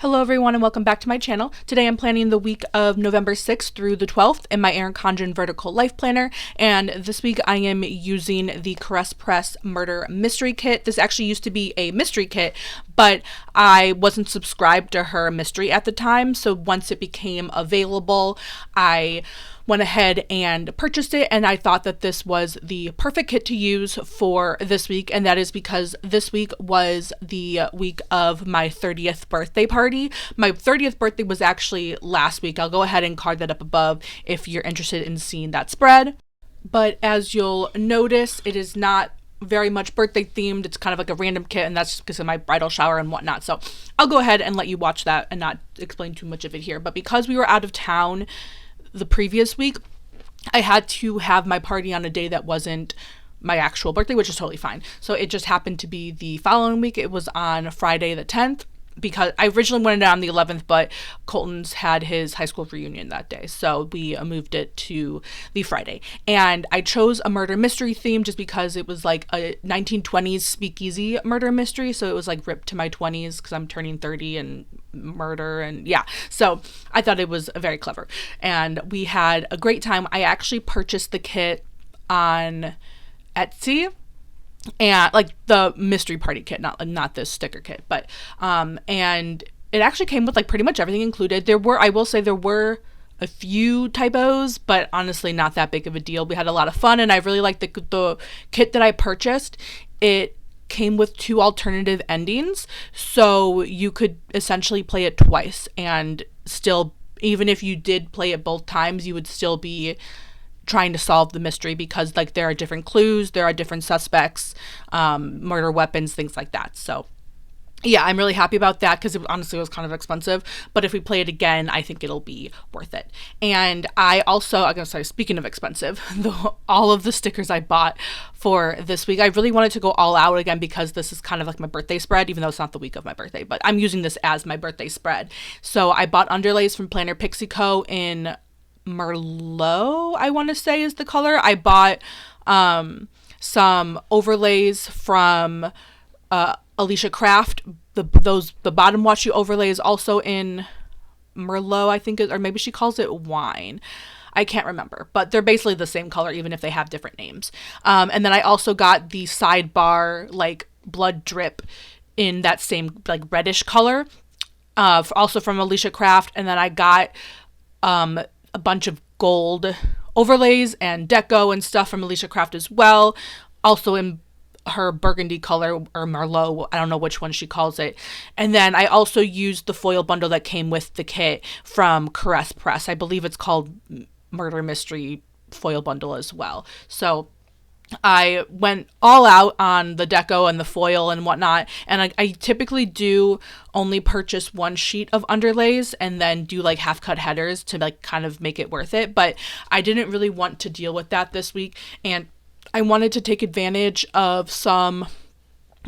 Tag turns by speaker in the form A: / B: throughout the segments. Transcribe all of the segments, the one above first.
A: Hello everyone and welcome back to my channel. Today I'm planning the week of November 6th through the 12th in my Erin Condren Vertical Life Planner, and this week I am using the Caress Press Murder Mystery Kit. This actually used to be a mystery kit, but I wasn't subscribed to her mystery at the time, so once it became available, I went ahead and purchased it, and I thought that this was the perfect kit to use for this week, and that is because this week was the week of my 30th birthday party. My 30th birthday was actually last week. I'll go ahead and card that up above if you're interested in seeing that spread. But as you'll notice, it is not very much birthday themed. It's kind of like a random kit, and that's just because of my bridal shower and whatnot. So I'll go ahead and let you watch that and not explain too much of it here. But because we were out of town the previous week, I had to have my party on a day that wasn't my actual birthday, which is totally fine. So it just happened to be the following week. It was on Friday the 10th, because I originally wanted it on the 11th, but Colton's had his high school reunion that day, so we moved it to the Friday. And I chose a murder mystery theme just because it was like a 1920s speakeasy murder mystery, so it was like ripped to my 20s because I'm turning 30 and murder, and yeah, so I thought it was very clever, and we had a great time. I actually purchased the kit on Etsy, and like the mystery party kit, not this sticker kit, but and it actually came with like pretty much everything included. I will say there were a few typos, but honestly not that big of a deal. We had a lot of fun, and I really liked the kit that I purchased. It came with 2 alternative endings, so you could essentially play it twice, and still, even if you did play it both times, you would still be trying to solve the mystery, because like there are different clues, there are different suspects, murder weapons, things like that. So yeah, I'm really happy about that, because it honestly was kind of expensive, but if we play it again, I think it'll be worth it. And I'm gonna say, speaking of expensive, all of the stickers I bought for this week, I really wanted to go all out again, because this is kind of like my birthday spread, even though it's not the week of my birthday, but I'm using this as my birthday spread. So I bought underlays from Planner Pixie Co. in Merlot, I want to say is the color. I bought some overlays from Alicia Craft. The bottom washi overlays also in Merlot, I think, or maybe she calls it wine. I can't remember, but they're basically the same color, even if they have different names. And then I also got the sidebar like blood drip in that same like reddish color, also from Alicia Craft. And then I got a bunch of gold overlays and deco and stuff from Alicia Craft as well, also in her burgundy color, or Merlot, I don't know which one she calls it. And then I also used the foil bundle that came with the kit from Caress Press. I believe it's called Murder Mystery Foil Bundle as well. So I went all out on the deco and the foil and whatnot, and I typically do only purchase 1 sheet of underlays and then do like half cut headers to like kind of make it worth it, but I didn't really want to deal with that this week, and I wanted to take advantage of some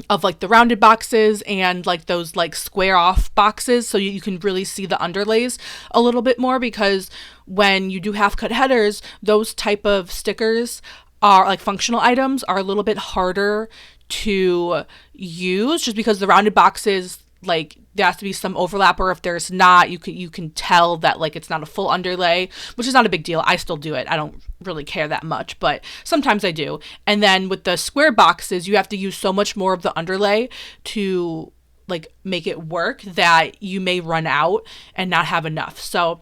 A: of like the rounded boxes and like those like square off boxes, so you can really see the underlays a little bit more, because when you do half cut headers, those type of stickers are like functional items are a little bit harder to use, just because the rounded boxes, like there has to be some overlap, or if there's not, you can tell that like it's not a full underlay, which is not a big deal. I still do it. I don't really care that much, but sometimes I do. And then with the square boxes, you have to use so much more of the underlay to like make it work that you may run out and not have enough. So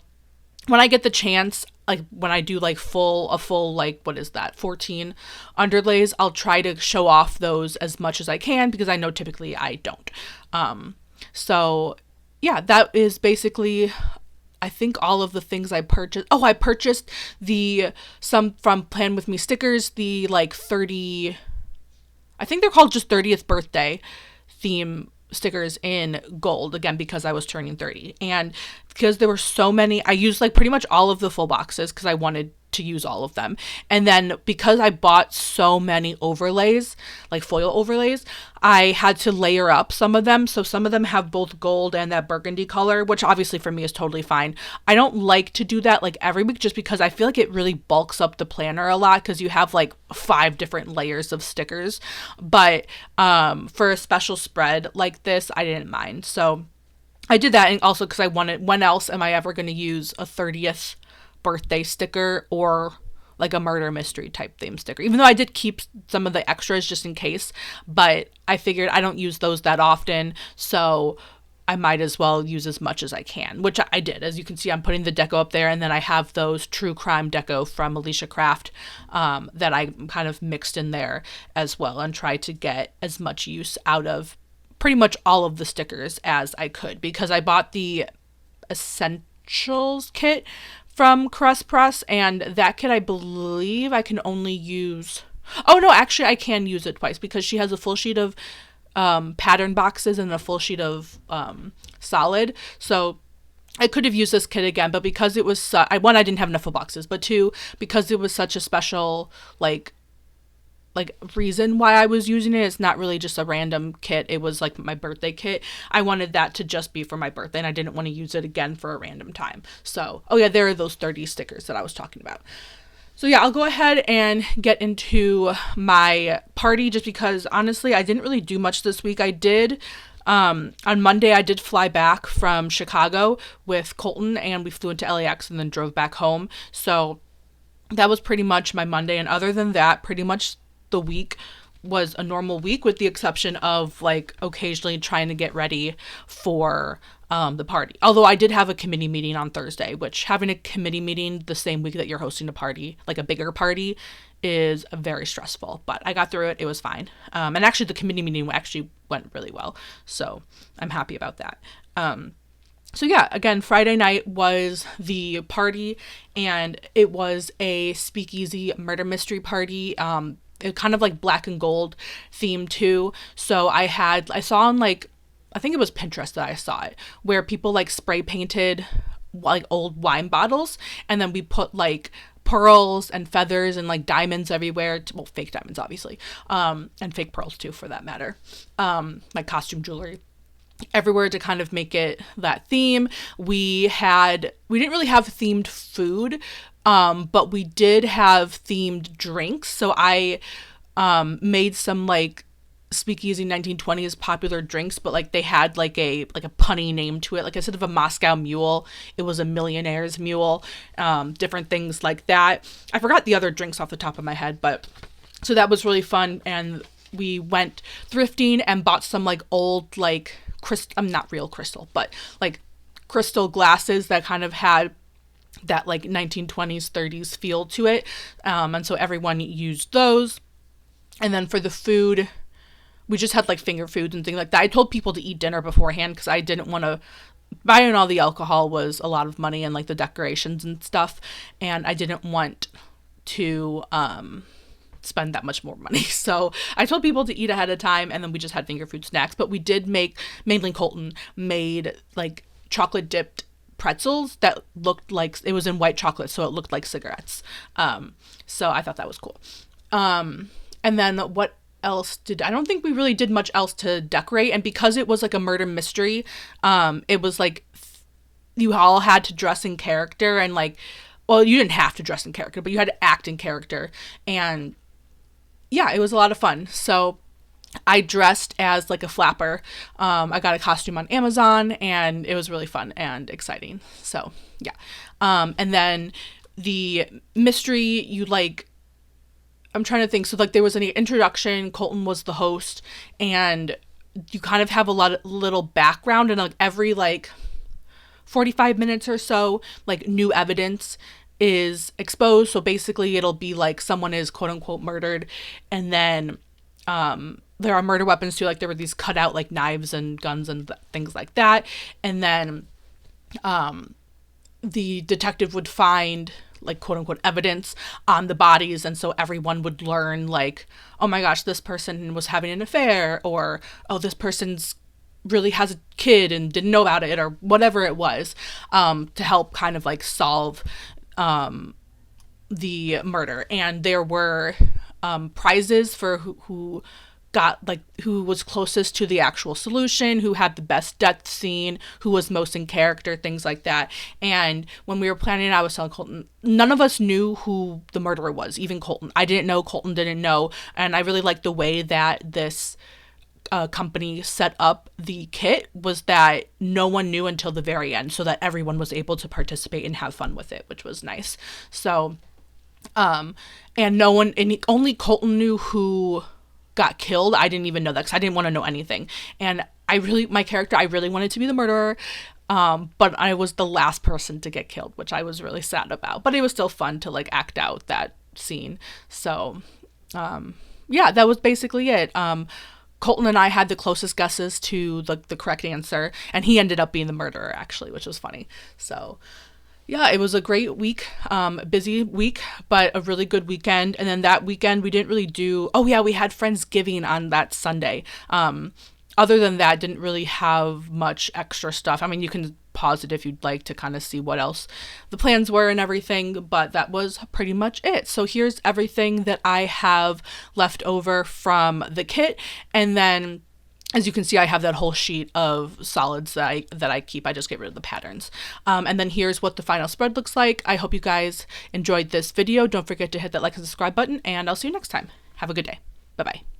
A: when I get the chance, like when I do like a full like, what is that, 14 underlays, I'll try to show off those as much as I can, because I know typically I don't. So yeah, that is basically, I think, all of the things I purchased. Oh, I purchased some from Plan With Me stickers, the like 30, I think they're called just 30th birthday theme stickers in gold, again because I was turning 30, and because there were so many, I used like pretty much all of the full boxes because I wanted to use all of them. And then because I bought so many overlays, like foil overlays, I had to layer up some of them. So some of them have both gold and that burgundy color, which obviously for me is totally fine. I don't like to do that like every week just because I feel like it really bulks up the planner a lot because you have like 5 different layers of stickers. But for a special spread like this, I didn't mind. So I did that, and also because I wanted, when else am I ever going to use a 30th birthday sticker or like a murder mystery type theme sticker? Even though I did keep some of the extras just in case, but I figured I don't use those that often, so I might as well use as much as I can, which I did. As you can see, I'm putting the deco up there, and then I have those true crime deco from Alicia Craft that I kind of mixed in there as well, and tried to get as much use out of pretty much all of the stickers as I could, because I bought the Essentials kit from Caress Press, and that kit I believe I can only use... Oh no, actually I can use it twice, because she has a full sheet of pattern boxes and a full sheet of solid. So I could have used this kit again, but because it was one, I didn't have enough of boxes, but two, because it was such a special like reason why I was using it. It's not really just a random kit. It was like my birthday kit. I wanted that to just be for my birthday, and I didn't want to use it again for a random time. So, oh yeah, there are those 30 stickers that I was talking about. So yeah, I'll go ahead and get into my party, just because honestly, I didn't really do much this week. I did, on Monday, I did fly back from Chicago with Colton, and we flew into LAX and then drove back home. So that was pretty much my Monday. And other than that, pretty much the week was a normal week, with the exception of like occasionally trying to get ready for the party. Although I did have a committee meeting on Thursday, which having a committee meeting the same week that you're hosting a party, like a bigger party, is very stressful. But I got through it. It was fine. And actually the committee meeting actually went really well. So I'm happy about that. So yeah, again, Friday night was the party, and it was a speakeasy murder mystery party. It kind of like black and gold theme too. So I saw on like, I think it was Pinterest that I saw it, where people like spray painted like old wine bottles, and then we put like pearls and feathers and like diamonds everywhere. Well, fake diamonds, obviously, and fake pearls too, for that matter. Like costume jewelry everywhere to kind of make it that theme. We didn't really have themed food, but we did have themed drinks. So I made some like speakeasy 1920s popular drinks, but like they had like a punny name to it. Like instead of a Moscow Mule, it was a Millionaire's Mule. Different things like that. I forgot the other drinks off the top of my head, but so that was really fun. And we went thrifting and bought some like old like not real crystal, but like crystal glasses that kind of had that like 1920s 30s feel to it. And so everyone used those. And then for the food, we just had like finger foods and things like that. I told people to eat dinner beforehand because I didn't want to, buying all the alcohol was a lot of money, and like the decorations and stuff, and I didn't want to spend that much more money. So I told people to eat ahead of time, and then we just had finger food snacks. But we did make, mainly Colton made like chocolate dipped pretzels that looked like, it was in white chocolate, so it looked like cigarettes. So I thought that was cool. And then what else I don't think we really did much else to decorate. And because it was like a murder mystery, it was like you all had to dress in character, and like, well, you didn't have to dress in character, but you had to act in character. And yeah, it was a lot of fun. So I dressed as like a flapper. I got a costume on Amazon, and it was really fun and exciting. So yeah. And then the mystery, I'm trying to think. So like there was an introduction, Colton was the host, and you kind of have a lot of little background, and like every like 45 minutes or so, like new evidence is exposed. So basically it'll be like someone is quote unquote murdered, and then there are murder weapons too. Like there were these cut out like knives and guns and things like that. And then the detective would find like quote unquote evidence on the bodies, and so everyone would learn like, oh my gosh, this person was having an affair, or oh, this person's really has a kid and didn't know about it, or whatever it was, to help kind of like solve the murder. And there were prizes for who got like, who was closest to the actual solution, who had the best death scene, who was most in character, things like that. And when we were planning, I was telling Colton, none of us knew who the murderer was, even Colton. I didn't know, Colton didn't know. And I really liked the way that this company set up the kit was that no one knew until the very end, so that everyone was able to participate and have fun with it, which was nice. So, and no one, and only Colton knew who got killed. I didn't even know that because I didn't want to know anything. And my character, I really wanted to be the murderer. But I was the last person to get killed, which I was really sad about, but it was still fun to like act out that scene. So, yeah, that was basically it. Colton and I had the closest guesses to the correct answer, and he ended up being the murderer actually, which was funny. So, yeah, it was a great week, busy week, but a really good weekend. And then that weekend we didn't really do, oh yeah, we had Friendsgiving on that Sunday. Other than that, didn't really have much extra stuff. I mean, you can pause it if you'd like to kind of see what else the plans were and everything, but that was pretty much it. So here's everything that I have left over from the kit. And then, as you can see, I have that whole sheet of solids that I keep. I just get rid of the patterns. And then here's what the final spread looks like. I hope you guys enjoyed this video. Don't forget to hit that like and subscribe button, and I'll see you next time. Have a good day. Bye-bye.